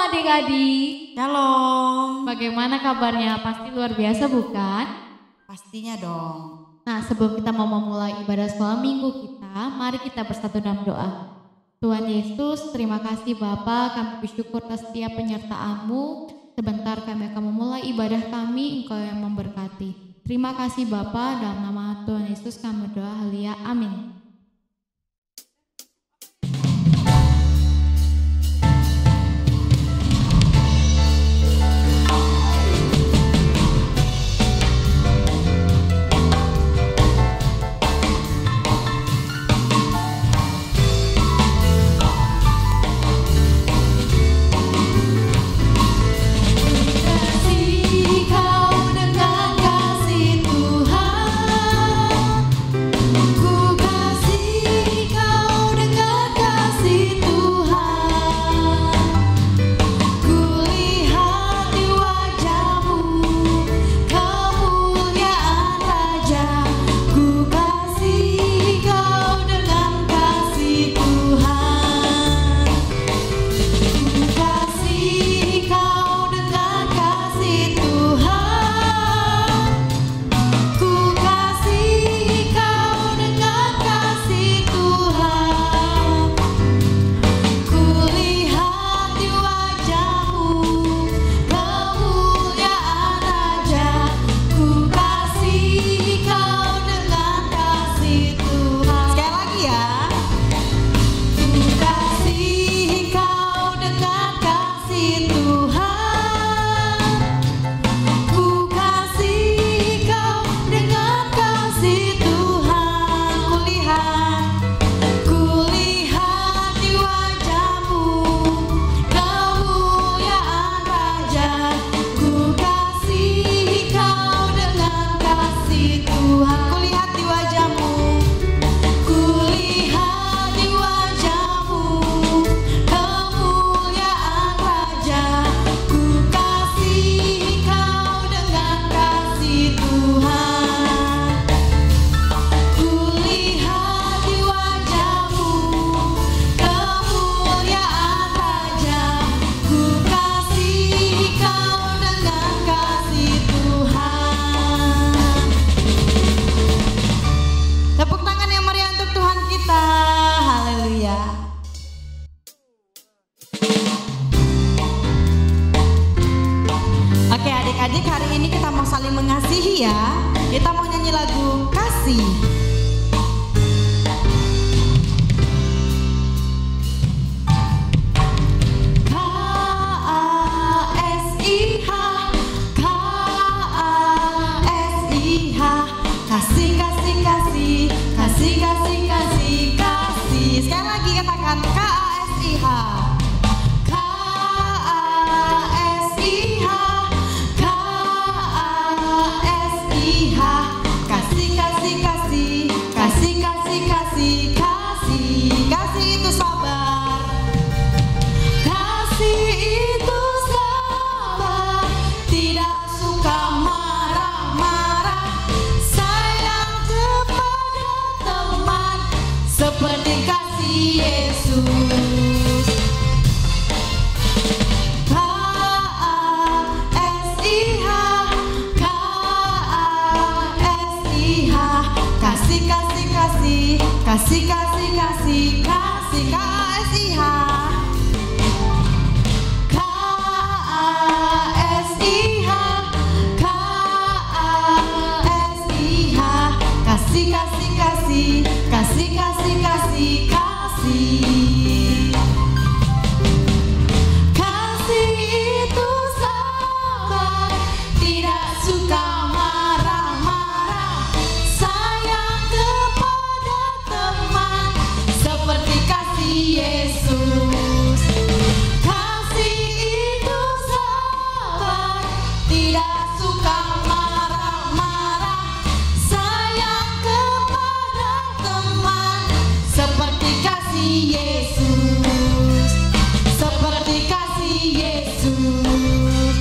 adik-adik. Shalom. Bagaimana kabarnya? Pasti luar biasa bukan? Pastinya dong. Nah, sebelum kita mau memulai ibadah sekolah minggu kita, mari kita bersatu dalam doa. Tuhan Yesus, terima kasih Bapa, kami bersyukur atas setiap penyertaan-Mu. Sebentar kami akan memulai ibadah kami, Engkau yang memberkati. Terima kasih Bapa, dalam nama Tuhan Yesus kami berdoa, haleluya, amin. Adik-adik, hari ini kita mau saling mengasihi ya. Kita mau nyanyi lagu Kasih. K-A-S-I-H, K-A-S-I-H, kasih, kasih, kasih, kasih, kasih, kasih, kasih. Sekali lagi katakan K-A-S-I-H. Kasih, kasih, kasih, kasih, kasih, K-A-S-I-H, K-A-S-I-H, kasih, kasih, kasih, kasih, kasih, kasih, kasih. Kasih itu sabar, tidak suka marah-marah, sayang kepada teman seperti kasih Yesus. Kasih itu sabar, tidak suka marah-marah, sayang kepada teman seperti kasih Yesus. Seperti kasih Yesus.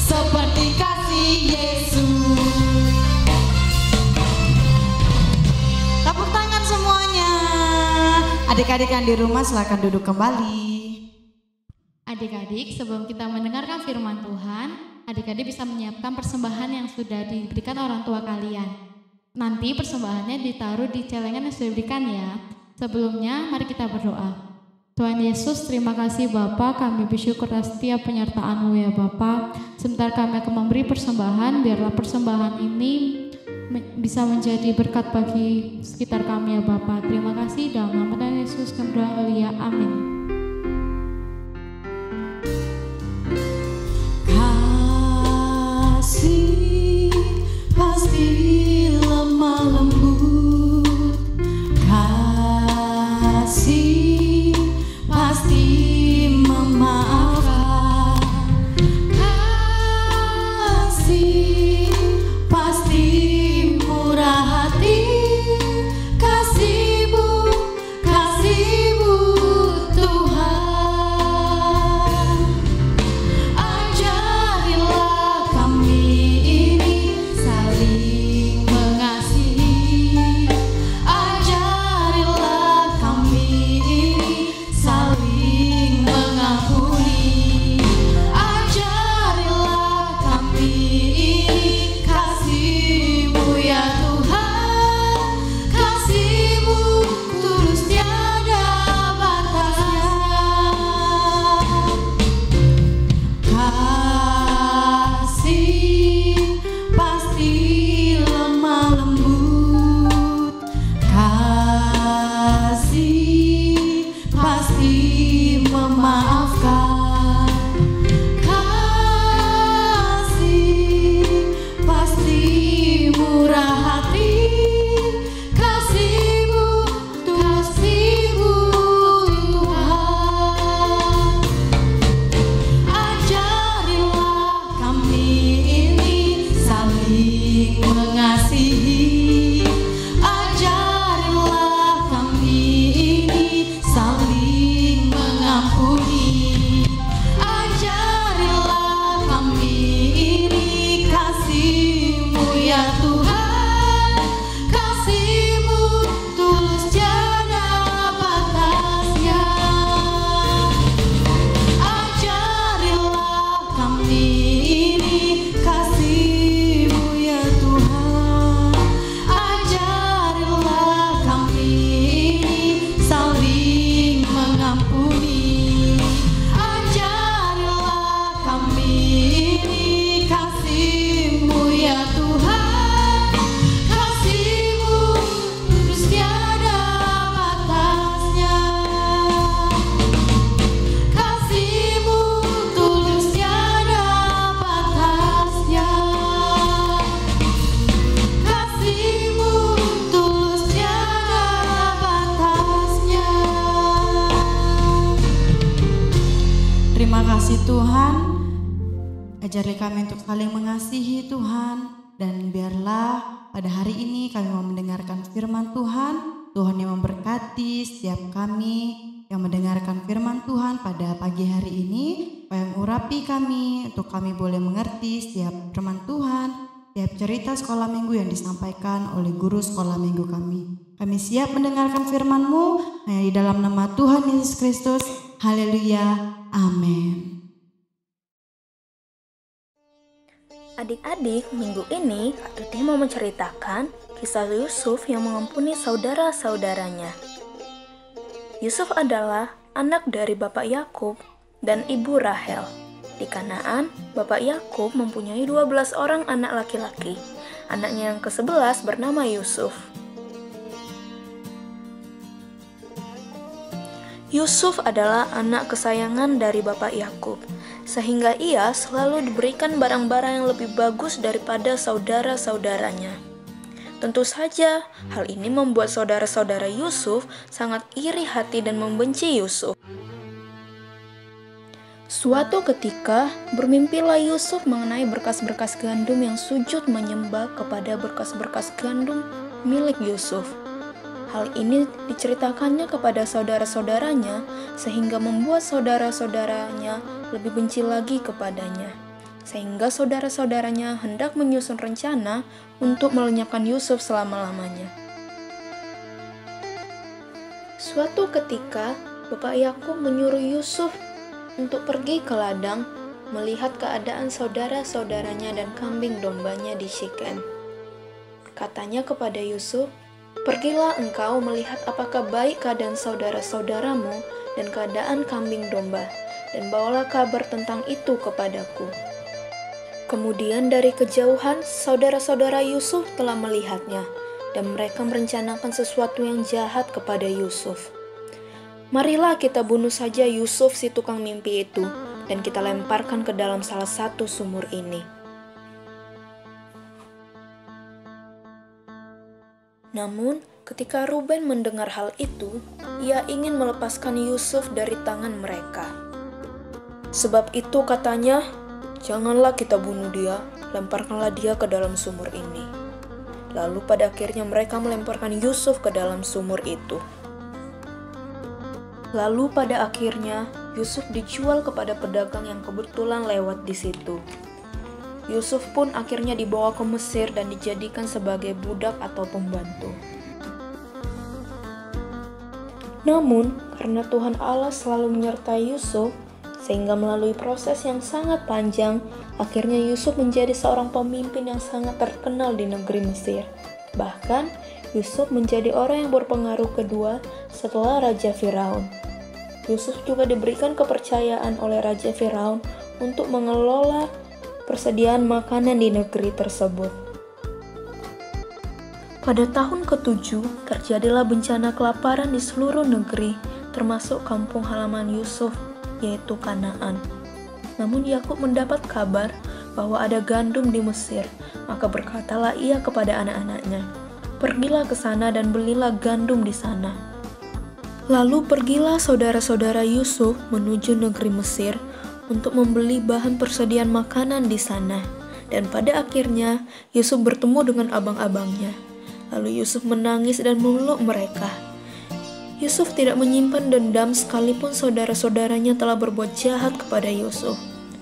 Seperti kasih Yesus. Tepuk tangan semuanya. Adik-adik yang di rumah silakan duduk kembali. Adik-adik, sebelum kita mendengarkan firman Tuhan, adik-adik bisa menyiapkan persembahan yang sudah diberikan orang tua kalian. Nanti persembahannya ditaruh di celengan yang sudah diberikan ya. Sebelumnya, mari kita berdoa. Tuhan Yesus, terima kasih Bapa, kami bersyukur atas setiap penyertaan-Mu ya Bapa. Sebentar kami akan memberi persembahan, biarlah persembahan ini bisa menjadi berkat bagi sekitar kami ya Bapa. Terima kasih dalam nama Tuhan Yesus kami berdoa, ya amin. Kasih pasti lemah lembut, kasih pasti memaafkan, kasih pasti murah hati, kasih-Mu Tuhan. Ajarilah kami ini saling mengasihi, ajarilah kami ini saling mengampuni, ajarilah kami ini kasih-Mu ya Tuhan, kasih-Mu tulus tiada batasnya. Kasih pasti lemah lembut, kasih pasti memaafkan, kasih pasti murah hati, kasih-Mu Tuhan. Ajarilah kami ini saling mengasihi, ajarilah kami ini saling mengampuni, ajarilah kami ini kasih-Mu ya Tuhan, kasih-Mu tulus tiada batasnya. Ajarilah kami ini kasih-Mu ya Tuhan, ajarilah kami ini saling mengampuni, ajarilah kami ini kasih-Mu ya Tuhan, kasih-Mu tulus tiada batasnya, kasih-Mu tulus tiada batasnya, kasih-Mu tulus tiada batasnya. Terima kasih Tuhan, ajari kami untuk saling mengasihi Tuhan, dan biarlah pada hari ini kami mau mendengarkan firman Tuhan. Tuhan yang memberkati setiap kami yang mendengarkan firman Tuhan pada pagi hari ini, supaya mengurapi kami untuk kami boleh mengerti setiap firman Tuhan, setiap cerita sekolah minggu yang disampaikan oleh guru sekolah minggu kami. Kami siap mendengarkan firman-Mu hanya di dalam nama Tuhan Yesus Kristus. Haleluya. Amin. Adik-adik, minggu ini Kak Tuti mau menceritakan kisah Yusuf yang mengampuni saudara-saudaranya. Yusuf adalah anak dari Bapak Yakub dan Ibu Rahel. Di Kanaan, Bapak Yakub mempunyai 12 orang anak laki-laki. Anaknya yang ke-11 bernama Yusuf. Yusuf adalah anak kesayangan dari Bapak Yakub, sehingga ia selalu diberikan barang-barang yang lebih bagus daripada saudara-saudaranya. Tentu saja, hal ini membuat saudara-saudara Yusuf sangat iri hati dan membenci Yusuf. Suatu ketika, bermimpilah Yusuf mengenai berkas-berkas gandum yang sujud menyembah kepada berkas-berkas gandum milik Yusuf. Hal ini diceritakannya kepada saudara-saudaranya, sehingga membuat saudara-saudaranya lebih benci lagi kepadanya. Sehingga saudara-saudaranya hendak menyusun rencana untuk melenyapkan Yusuf selama-lamanya. Suatu ketika, Bapak Yakub menyuruh Yusuf untuk pergi ke ladang melihat keadaan saudara-saudaranya dan kambing dombanya di Syekhem. Katanya kepada Yusuf, "Pergilah engkau melihat apakah baik keadaan saudara-saudaramu dan keadaan kambing domba, dan bawalah kabar tentang itu kepadaku." Kemudian dari kejauhan, saudara-saudara Yusuf telah melihatnya, dan mereka merencanakan sesuatu yang jahat kepada Yusuf. "Marilah kita bunuh saja Yusuf si tukang mimpi itu, dan kita lemparkan ke dalam salah satu sumur ini." Namun, ketika Ruben mendengar hal itu, ia ingin melepaskan Yusuf dari tangan mereka. Sebab itu katanya, "Janganlah kita bunuh dia, lemparkanlah dia ke dalam sumur ini." Lalu pada akhirnya mereka melemparkan Yusuf ke dalam sumur itu. Lalu pada akhirnya Yusuf dijual kepada pedagang yang kebetulan lewat di situ. Yusuf pun akhirnya dibawa ke Mesir dan dijadikan sebagai budak atau pembantu. Namun, karena Tuhan Allah selalu menyertai Yusuf, sehingga melalui proses yang sangat panjang, akhirnya Yusuf menjadi seorang pemimpin yang sangat terkenal di negeri Mesir. Bahkan, Yusuf menjadi orang yang berpengaruh kedua setelah Raja Firaun. Yusuf juga diberikan kepercayaan oleh Raja Firaun untuk mengelola persediaan makanan di negeri tersebut. Pada tahun ke-7, terjadilah bencana kelaparan di seluruh negeri, termasuk kampung halaman Yusuf, yaitu Kanaan. Namun Yakub mendapat kabar bahwa ada gandum di Mesir, maka berkatalah ia kepada anak-anaknya, "Pergilah ke sana dan belilah gandum di sana." Lalu pergilah saudara-saudara Yusuf menuju negeri Mesir untuk membeli bahan persediaan makanan di sana. Dan pada akhirnya Yusuf bertemu dengan abang-abangnya. Lalu Yusuf menangis dan memeluk mereka. Yusuf tidak menyimpan dendam sekalipun saudara-saudaranya telah berbuat jahat kepada Yusuf.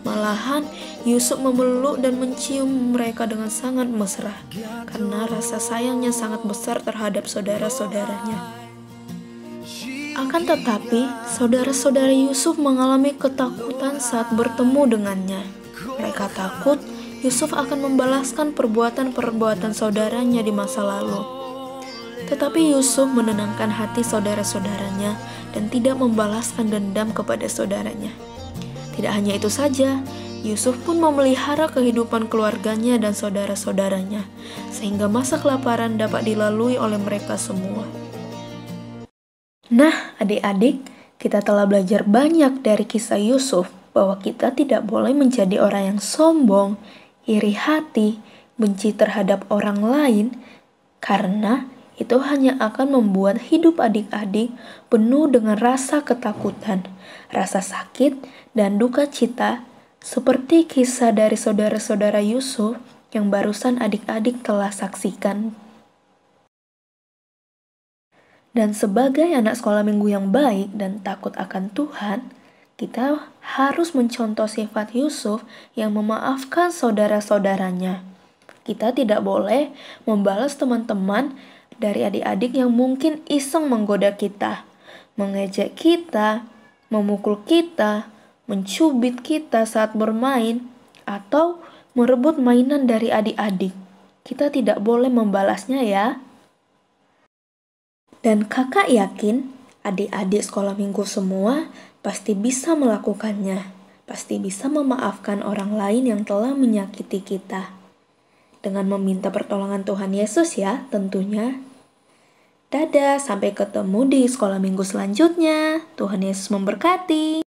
Malahan Yusuf memeluk dan mencium mereka dengan sangat mesra, karena rasa sayangnya sangat besar terhadap saudara-saudaranya. Akan tetapi, saudara-saudara Yusuf mengalami ketakutan saat bertemu dengannya. Mereka takut Yusuf akan membalaskan perbuatan-perbuatan saudaranya di masa lalu. Tetapi Yusuf menenangkan hati saudara-saudaranya dan tidak membalaskan dendam kepada saudaranya. Tidak hanya itu saja, Yusuf pun memelihara kehidupan keluarganya dan saudara-saudaranya, sehingga masa kelaparan dapat dilalui oleh mereka semua. Nah, adik-adik, kita telah belajar banyak dari kisah Yusuf, bahwa kita tidak boleh menjadi orang yang sombong, iri hati, benci terhadap orang lain, karena itu hanya akan membuat hidup adik-adik penuh dengan rasa ketakutan, rasa sakit, dan duka cita, seperti kisah dari saudara-saudara Yusuf yang barusan adik-adik telah saksikan. Dan sebagai anak sekolah minggu yang baik dan takut akan Tuhan, kita harus mencontoh sifat Yusuf yang memaafkan saudara-saudaranya. Kita tidak boleh membalas teman-teman dari adik-adik yang mungkin iseng menggoda kita, mengejek kita, memukul kita, mencubit kita saat bermain, atau merebut mainan dari adik-adik. Kita tidak boleh membalasnya ya. Dan kakak yakin adik-adik sekolah minggu semua pasti bisa melakukannya, pasti bisa memaafkan orang lain yang telah menyakiti kita. Dengan meminta pertolongan Tuhan Yesus ya tentunya. Dadah, sampai ketemu di sekolah minggu selanjutnya. Tuhan Yesus memberkati.